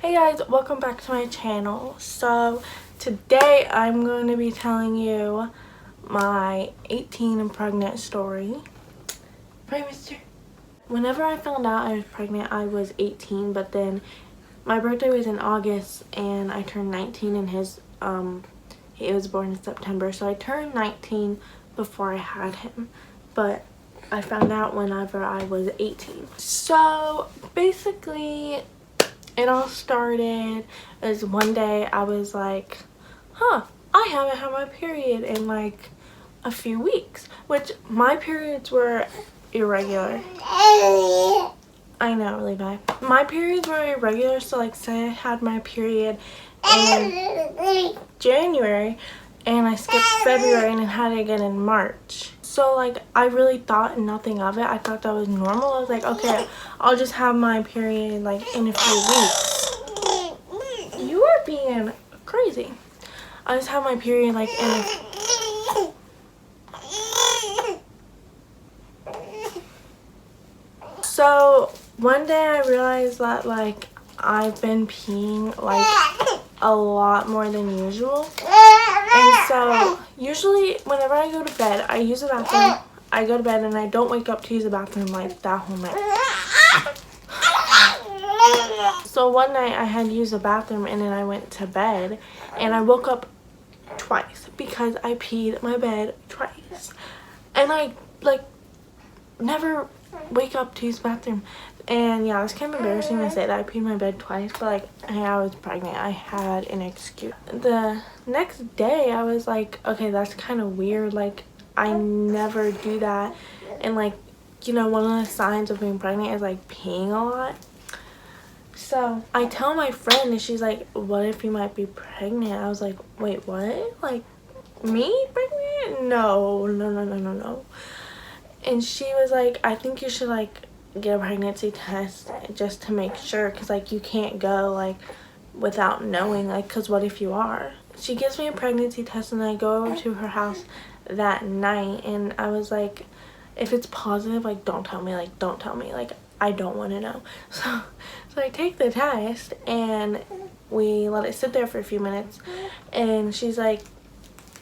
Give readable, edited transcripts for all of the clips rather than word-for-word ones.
Hey guys, welcome back to my channel. So today I'm going to be telling you my 18 and pregnant story. Right, mister? Whenever I found out I was pregnant, I was 18, but then my birthday was in August and I turned 19 and he was born in September. So I turned 19 before I had him, but I found out whenever I was 18. So basically it all started as one day I was like, I haven't had my period in like a few weeks, which my periods were irregular. I know, Levi. My periods were irregular, so like say I had my period in January and I skipped February and had it again in March. So like I really thought nothing of it. I thought that was normal. I was like, okay, I'll just have my period like in a few weeks. You are being crazy. I just have my period like in a So one day I realized that like I've been peeing like a lot more than usual. And so usually whenever I go to bed, I use the bathroom. I go to bed and I don't wake up to use the bathroom like that whole night. So one night I had used the bathroom and then I went to bed and I woke up twice because I peed my bed twice. And I like never wake up to use the bathroom. And yeah, it's kind of embarrassing to say that I peed my bed twice, but like I was pregnant. I had an excuse. The next day I was like, okay, that's kind of weird. Like I never do that. And like, you know, one of the signs of being pregnant is like peeing a lot. So I tell my friend and she's like, what if you might be pregnant? I was like, wait, what? Like me pregnant? No. And she was like, I think you should like get a pregnancy test just to make sure, because like you can't go like without knowing, like, because what if you are? She gives me a pregnancy test and I go over to her house that night and I was like, if it's positive, like don't tell me, like don't tell me, like I don't want to know. So I take the test and we let it sit there for a few minutes and she's like,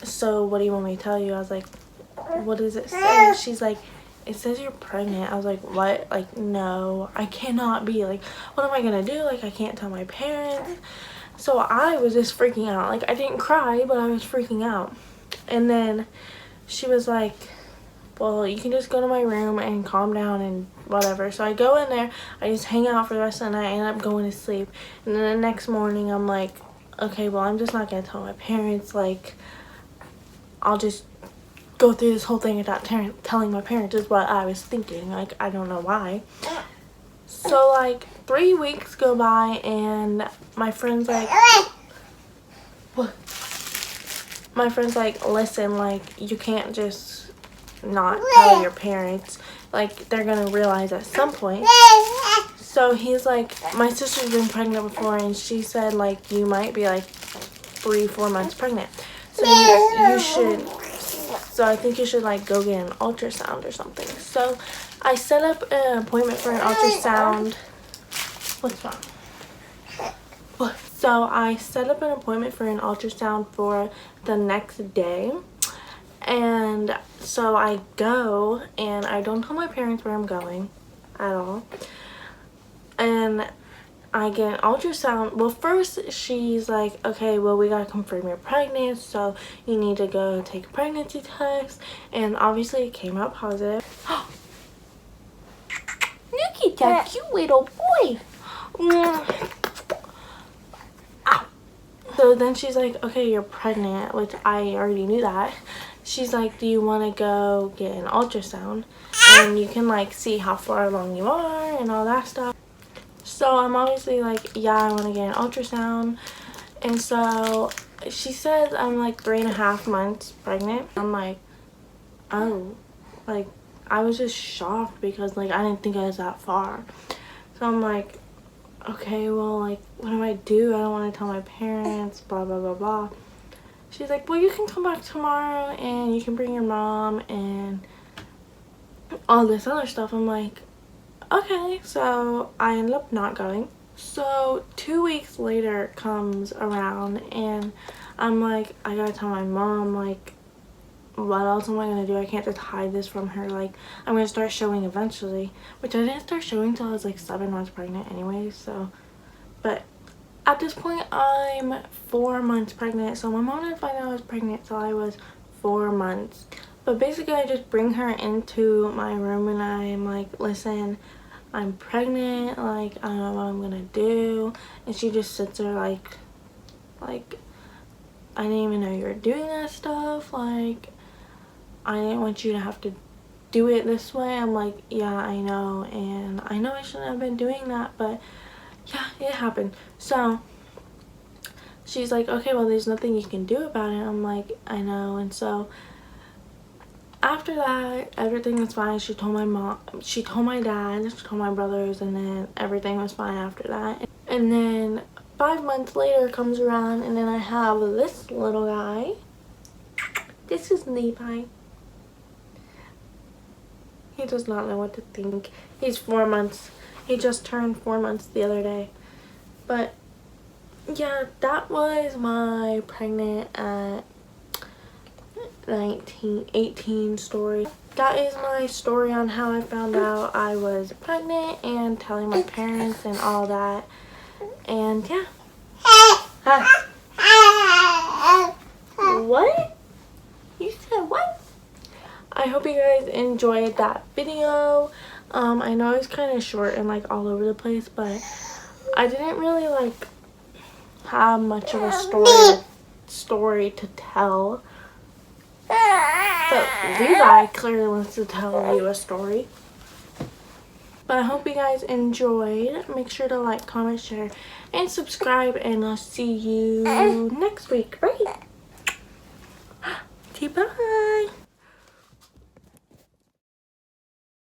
so what do you want me to tell you? I was like, what does it say? She's like, it says you're pregnant. I was like, what? Like, no, I cannot be. Like, what am I gonna do? Like, I can't tell my parents. So I was just freaking out. Like, I didn't cry, but I was freaking out. And then she was like, well, you can just go to my room and calm down and whatever. So I go in there, I just hang out for the rest of the night, I end up going to sleep. And then the next morning I'm like, okay, well, I'm just not gonna tell my parents. Like, I'll just go through this whole thing without telling my parents is what I was thinking. Like, I don't know why. So like 3 weeks go by and my friend's like, what? My friend's like, listen, like you can't just not tell your parents, like they're gonna realize at some point. So he's like, my sister's been pregnant before and she said like you might be like 3-4 months pregnant, so you should, so I think you should like go get an ultrasound or something. So I set up an appointment for an ultrasound. What's wrong? What? So I set up an appointment for an ultrasound for the next day. And so I go and I don't tell my parents where I'm going at all. And I get an ultrasound. Well, first she's like, okay, well, we gotta confirm you're pregnant, so you need to go take a pregnancy test. And obviously it came out positive. Look at that cute little boy. Ow. So then she's like, okay, you're pregnant, which I already knew that. She's like, do you want to go get an ultrasound and you can like see how far along you are and all that stuff. So I'm obviously like, yeah, I want to get an ultrasound. And so she says I'm like 3.5 months pregnant. I'm like, oh, like I was just shocked because like I didn't think I was that far. So I'm like, okay, well, like what do I do? I don't want to tell my parents, blah blah blah blah. She's like, well, you can come back tomorrow and you can bring your mom and all this other stuff. I'm like, okay. So I ended up not going. So 2 weeks later comes around and I'm like, I gotta tell my mom, like, what else am I gonna do? I can't just hide this from her. Like, I'm gonna start showing eventually, which I didn't start showing till I was like 7 months pregnant anyway. So, but at this point I'm 4 months pregnant, so my mom didn't find out I was pregnant till I was 4 months. But basically I just bring her into my room and I'm like, listen, I'm pregnant, like, I don't know what I'm gonna do. And she just sits there like I didn't even know you were doing that stuff, like, I didn't want you to have to do it this way. I'm like, yeah, I know, and I know I shouldn't have been doing that, but yeah, it happened. So she's like, okay, well, there's nothing you can do about it. I'm like, I know. And so after that, everything was fine. She told my mom, she told my dad, she told my brothers, and then everything was fine after that. And then 5 months later comes around, and then I have this little guy. This is Levi. He does not know what to think. He's 4 months. He just turned 4 months the other day. But yeah, that was my pregnant at 18 story. That is my story on how I found out I was pregnant and telling my parents and all that. And yeah. What? You said what? I hope you guys enjoyed that video. I know it's kind of short and like all over the place, but I didn't really like have much of a story to tell. But Levi clearly wants to tell you a story. But I hope you guys enjoyed. Make sure to like, comment, share, and subscribe. And I'll see you next week. Right? Okay, bye.